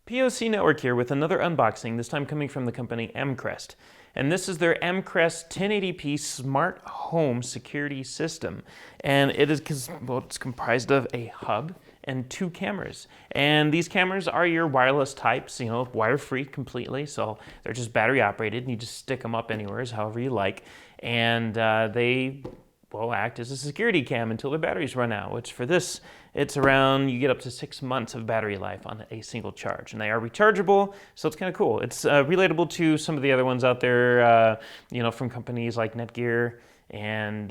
POC Network here with another unboxing, this time coming from the company Amcrest. And this is their Amcrest 1080p smart home security system. And it's comprised of a hub and 2 cameras. And these cameras are your wireless types, wire-free completely. So they're just battery operated and you just stick them up anywhere, however you like. And they will act as a security cam until the batteries run out, which for this, you get up to 6 months of battery life on a single charge. And they are rechargeable, so it's kind of cool. It's relatable to some of the other ones out there, from companies like Netgear and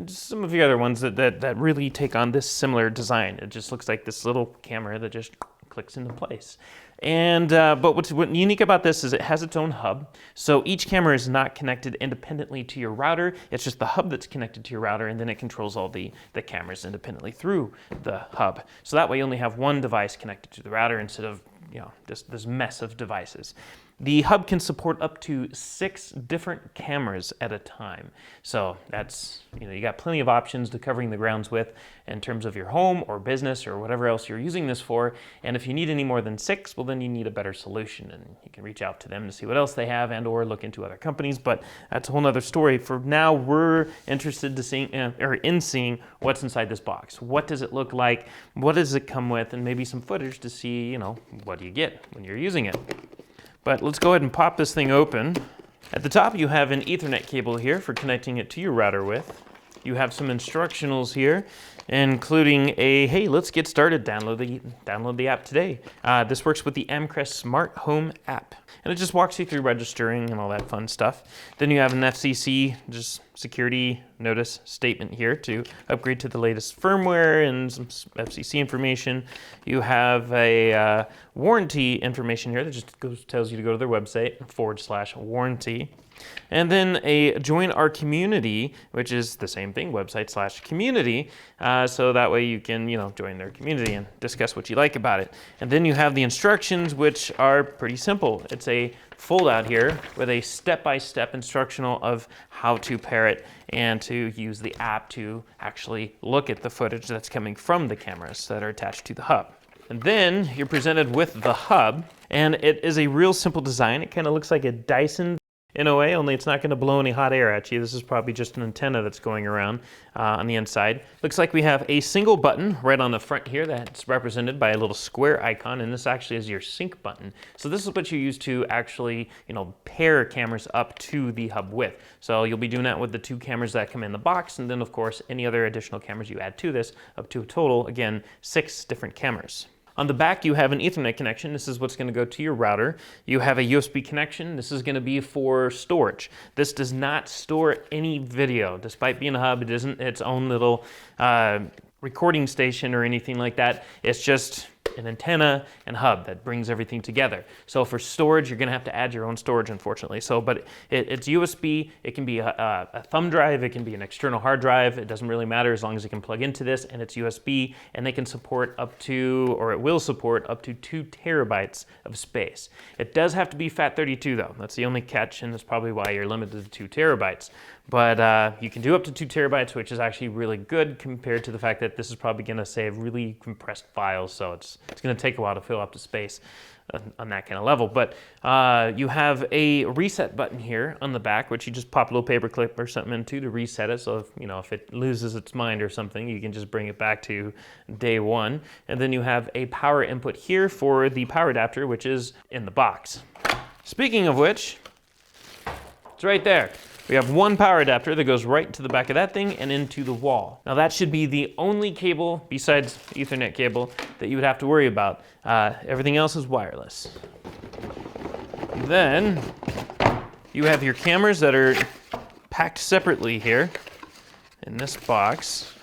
some of the other ones that really take on this similar design. It just looks like this little camera that just clicks into place. And but what's unique about this is it has its own hub. So each camera is not connected independently to your router. It's just the hub that's connected to your router, and then it controls all the cameras independently through the hub. So that way you only have one device connected to the router instead of this mess of devices. The hub can support up to 6 different cameras at a time. So that's, you got plenty of options to covering the grounds with in terms of your home or business or whatever else you're using this for. And if you need any more than 6, well, then you need a better solution, and you can reach out to them to see what else they have and or look into other companies. But that's a whole nother story. For now, we're interested in seeing what's inside this box. What does it look like? What does it come with? And maybe some footage to see, what do you get when you're using it. But let's go ahead and pop this thing open. At the top, you have an Ethernet cable here for connecting it to your router with. You have some instructionals here, including hey, let's get started, download the app today. This works with the Amcrest Smart Home app. And it just walks you through registering and all that fun stuff. Then you have an FCC, just security notice statement here to upgrade to the latest firmware and some FCC information. You have a warranty information here that just tells you to go to their website, /warranty. And then a join our community, which is the same thing, website/community. So that way you can, join their community and discuss what you like about it. And then you have the instructions, which are pretty simple. It's a fold out here with a step-by-step instructional of how to pair it and to use the app to actually look at the footage that's coming from the cameras that are attached to the hub. And then you're presented with the hub, and it is a real simple design. It kind of looks like a Dyson in a way, only it's not going to blow any hot air at you. This is probably just an antenna that's going around on the inside. Looks like we have a single button right on the front here that's represented by a little square icon, and this actually is your sync button. So this is what you use to actually, pair cameras up to the hub with. So you'll be doing that with the 2 cameras that come in the box, and then of course any other additional cameras you add to this, up to a total, again, 6 different cameras. On the back, you have an Ethernet connection. This is what's going to go to your router. You have a USB connection. This is going to be for storage. This does not store any video. Despite being a hub, it isn't its own little recording station or anything like that. It's just an antenna and hub that brings everything together. So for storage, you're going to have to add your own storage, unfortunately. But it's USB. It can be a thumb drive. It can be an external hard drive. It doesn't really matter as long as it can plug into this, and it's USB, and they can support it will support up to 2 terabytes of space. It does have to be FAT32 though. That's the only catch, and that's probably why you're limited to 2 terabytes. But you can do up to 2 terabytes, which is actually really good compared to the fact that this is probably going to save really compressed files. So it's going to take a while to fill up the space on that kind of level. But you have a reset button here on the back, which you just pop a little paper clip or something into to reset it. So if it loses its mind or something, you can just bring it back to day 1. And then you have a power input here for the power adapter, which is in the box. Speaking of which, it's right there. We have one power adapter that goes right to the back of that thing and into the wall. Now that should be the only cable besides Ethernet cable that you would have to worry about. Everything else is wireless. Then you have your cameras that are packed separately here in this box.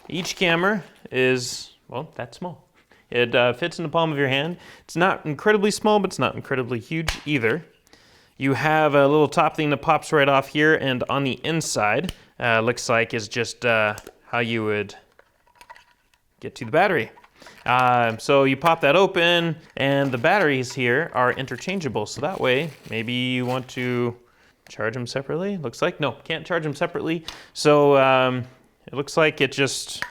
Each camera is, that small. It fits in the palm of your hand. It's not incredibly small, but it's not incredibly huge either. You have a little top thing that pops right off here, and on the inside, looks like is just how you would get to the battery. So you pop that open, and the batteries here are interchangeable. So that way, maybe you want to charge them separately. Looks like, no, can't charge them separately. So it looks like it just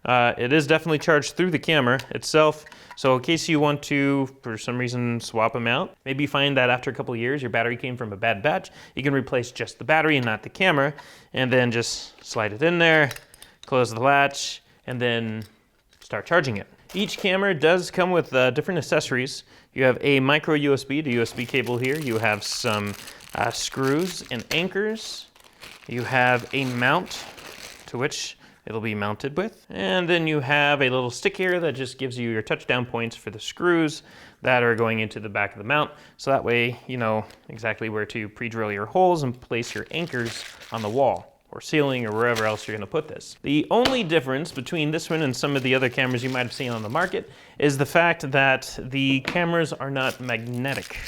It is definitely charged through the camera itself. So in case you want to, for some reason, swap them out, maybe you find that after a couple of years your battery came from a bad batch, you can replace just the battery and not the camera, and then just slide it in there, close the latch, and then start charging it. Each camera does come with different accessories. You have a micro USB to USB cable here. You have some screws and anchors. You have a mount to which it'll be mounted with. And then you have a little stick here that just gives you your touchdown points for the screws that are going into the back of the mount. So that way you know exactly where to pre-drill your holes and place your anchors on the wall or ceiling or wherever else you're gonna put this. The only difference between this one and some of the other cameras you might have seen on the market is the fact that the cameras are not magnetic.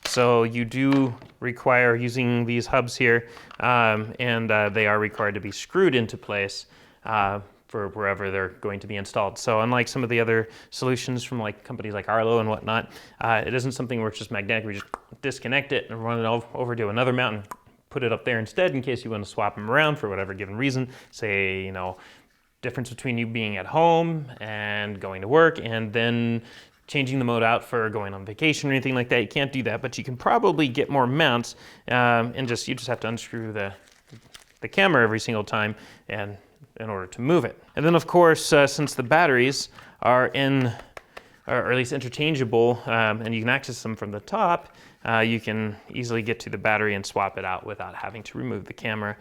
So you do require using these hubs here, and they are required to be screwed into place for wherever they're going to be installed. So unlike some of the other solutions from like companies like Arlo and whatnot, it isn't something where it's just magnetic. We just disconnect it and run it over to another mount and put it up there instead in case you want to swap them around for whatever given reason. Say, you know, difference between you being at home and going to work and then changing the mode out for going on vacation or anything like that. You can't do that, but you can probably get more mounts and you just have to unscrew the camera every single time and in order to move it. And then of course, since the batteries are or at least interchangeable, and you can access them from the top, you can easily get to the battery and swap it out without having to remove the camera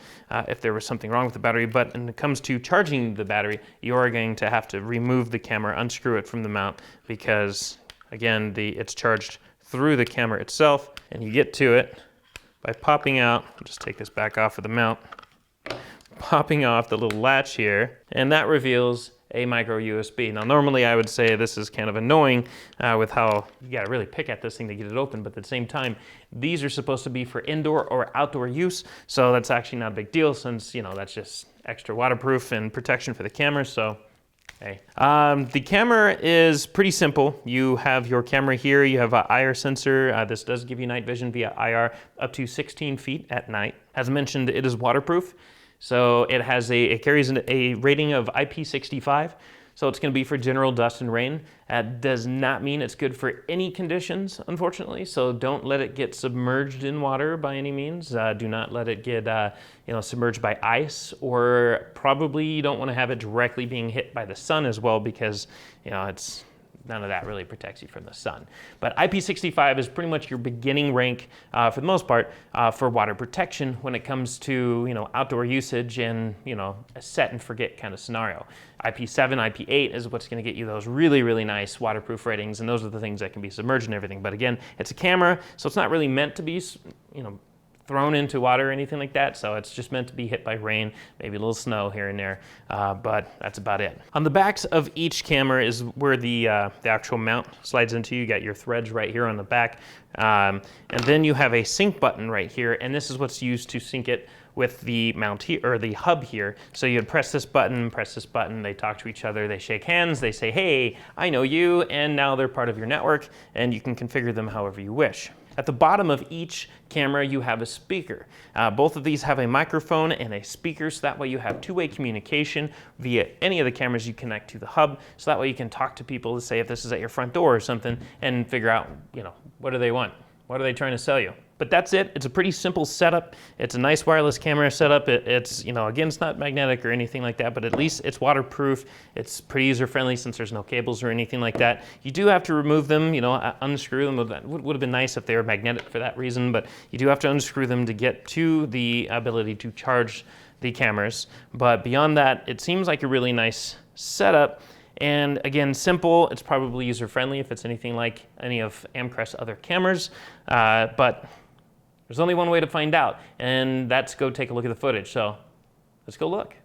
if there was something wrong with the battery. But when it comes to charging the battery, you are going to have to remove the camera, unscrew it from the mount, because again, it's charged through the camera itself, and you get to it by popping out. I'll just take this back off of the mount, popping off the little latch here, and that reveals a micro USB. Now normally I would say this is kind of annoying with how you gotta really pick at this thing to get it open, but at the same time, these are supposed to be for indoor or outdoor use, so that's actually not a big deal since, you know, that's just extra waterproof and protection for the camera, so hey. The camera is pretty simple. You have your camera here, you have an IR sensor. This does give you night vision via IR up to 16 feet at night. As mentioned, it is waterproof. So it carries a rating of IP65, so it's going to be for general dust and rain. That does not mean it's good for any conditions, unfortunately, so don't let it get submerged in water by any means. Do not let it get submerged by ice, or probably you don't want to have it directly being hit by the sun as well, because none of that really protects you from the sun. But IP65 is pretty much your beginning rank, for the most part, for water protection when it comes to outdoor usage and a set and forget kind of scenario. IP7, IP8 is what's going to get you those really, really nice waterproof ratings, and those are the things that can be submerged and everything. But again, it's a camera, so it's not really meant to be thrown into water or anything like that, so it's just meant to be hit by rain, maybe a little snow here and there, but that's about it. On the backs of each camera is where the actual mount slides into. You got your threads right here on the back, and then you have a sync button right here, and this is what's used to sync it with the mount here, or the hub here. So you'd press this button, they talk to each other, they shake hands, they say, hey, I know you, and now they're part of your network, and you can configure them however you wish. At the bottom of each camera, you have a speaker. Both of these have a microphone and a speaker, so that way you have two-way communication via any of the cameras you connect to the hub, so that way you can talk to people to say if this is at your front door or something and figure out, what do they want? What are they trying to sell you? But that's it. It's a pretty simple setup. It's a nice wireless camera setup. It's again, it's not magnetic or anything like that, but at least it's waterproof. It's pretty user-friendly since there's no cables or anything like that. You do have to remove them, unscrew them. That would have been nice if they were magnetic for that reason, but you do have to unscrew them to get to the ability to charge the cameras. But beyond that, it seems like a really nice setup. And again, simple. It's probably user-friendly if it's anything like any of Amcrest's other cameras, but there's only one way to find out, and that's go take a look at the footage. So let's go look.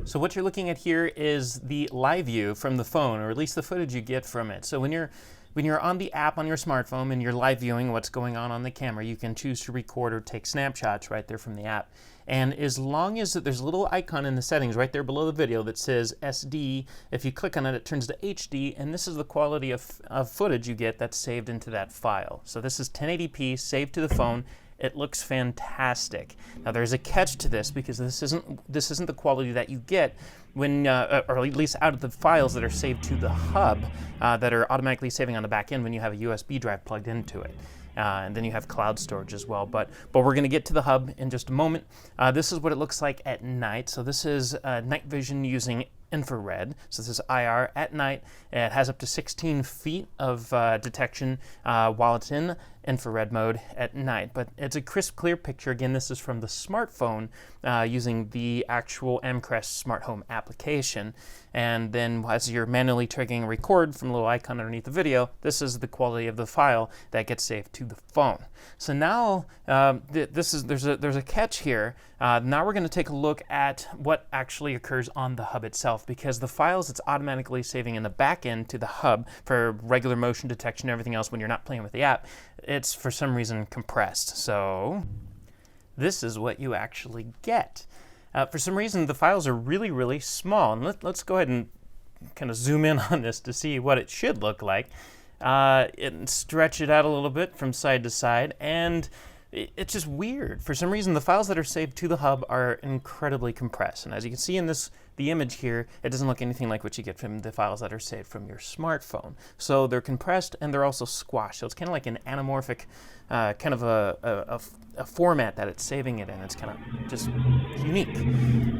So what you're looking at here is the live view from the phone, or at least the footage you get from it. So when you're on the app on your smartphone and you're live viewing what's going on the camera, you can choose to record or take snapshots right there from the app. And as long as there's a little icon in the settings right there below the video that says SD, if you click on it, it turns to HD, and this is the quality of footage you get that's saved into that file. So this is 1080p saved to the phone, It looks fantastic. Now there's a catch to this, because this isn't the quality that you get when, or at least out of the files that are saved to the hub, that are automatically saving on the back end when you have a USB drive plugged into it. And then you have cloud storage as well. But we're going to get to the hub in just a moment. This is what it looks like at night. So this is night vision using infrared. So this is IR at night. It has up to 16 feet of detection while it's in infrared mode at night. But it's a crisp, clear picture. Again, this is from the smartphone using the actual Amcrest smart home application. And then as you're manually triggering record from the little icon underneath the video, this is the quality of the file that gets saved to the phone. So now there's a catch here. Now we're going to take a look at what actually occurs on the hub itself, because the files it's automatically saving in the back end to the hub for regular motion detection and everything else when you're not playing with the app, it's for some reason compressed. So this is what you actually get. For some reason, the files are really, really small. And let's go ahead and kind of zoom in on this to see what it should look like. And stretch it out a little bit from side to side. And it's just weird. For some reason, the files that are saved to the hub are incredibly compressed. And as you can see in the image here, it doesn't look anything like what you get from the files that are saved from your smartphone. So they're compressed and they're also squashed. So it's kind of like an anamorphic kind of a format that it's saving it in. It's kind of just unique.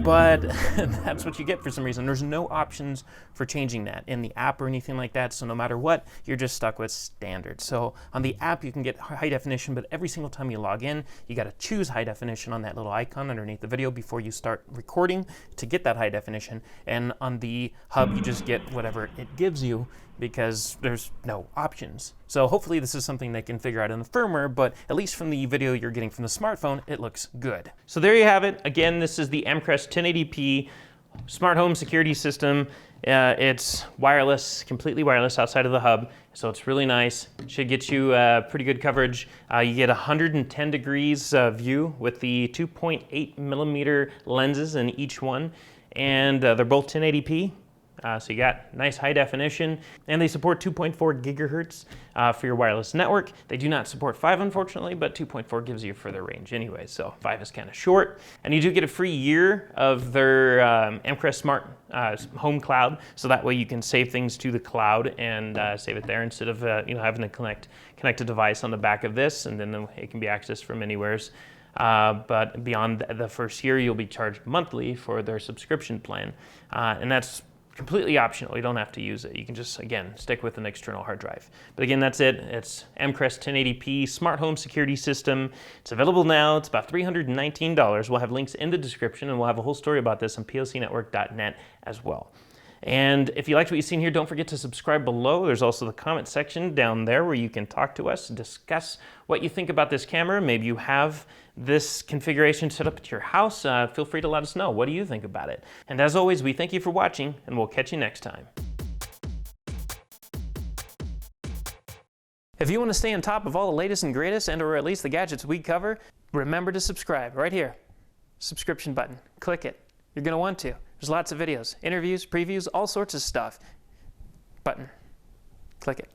But that's what you get for some reason. There's no options for changing that in the app or anything like that. So no matter what, you're just stuck with standard. So on the app, you can get high definition, but every single time you log in, you got to choose high definition on that little icon underneath the video before you start recording to get that high definition. And on the hub, you just get whatever it gives you, because there's no options. So hopefully this is something they can figure out in the firmware, but at least from the video you're getting from the smartphone, it looks good. So there you have it. Again, this is the Amcrest 1080p smart home security system. It's wireless, completely wireless outside of the hub, so it's really nice. It should get you pretty good coverage. You get 110 degrees view with the 2.8 millimeter lenses in each one, and they're both 1080p. So you got nice high definition, and they support 2.4 gigahertz for your wireless network. They do not support 5, unfortunately, but 2.4 gives you further range anyway, so 5 is kind of short. And you do get a free year of their Amcrest Smart Home Cloud, so that way you can save things to the cloud and save it there instead of having to connect a device on the back of this, and then it can be accessed from anywheres. But beyond the first year, you'll be charged monthly for their subscription plan, and that's completely optional. You don't have to use it. You can just, again, stick with an external hard drive. But again, that's it. It's Amcrest 1080p smart home security system. It's available now. It's about $319. We'll have links in the description, and we'll have a whole story about this on POCnetwork.net as well. And if you liked what you've seen here, don't forget to subscribe below. There's also the comment section down there where you can talk to us and discuss what you think about this camera. Maybe you have this configuration set up at your house. Feel free to let us know. What do you think about it? And as always, we thank you for watching, and we'll catch you next time. If you want to stay on top of all the latest and greatest, and or at least the gadgets we cover, remember to subscribe right here. Subscription button. Click it. You're going to want to. There's lots of videos, interviews, previews, all sorts of stuff. Button. Click it.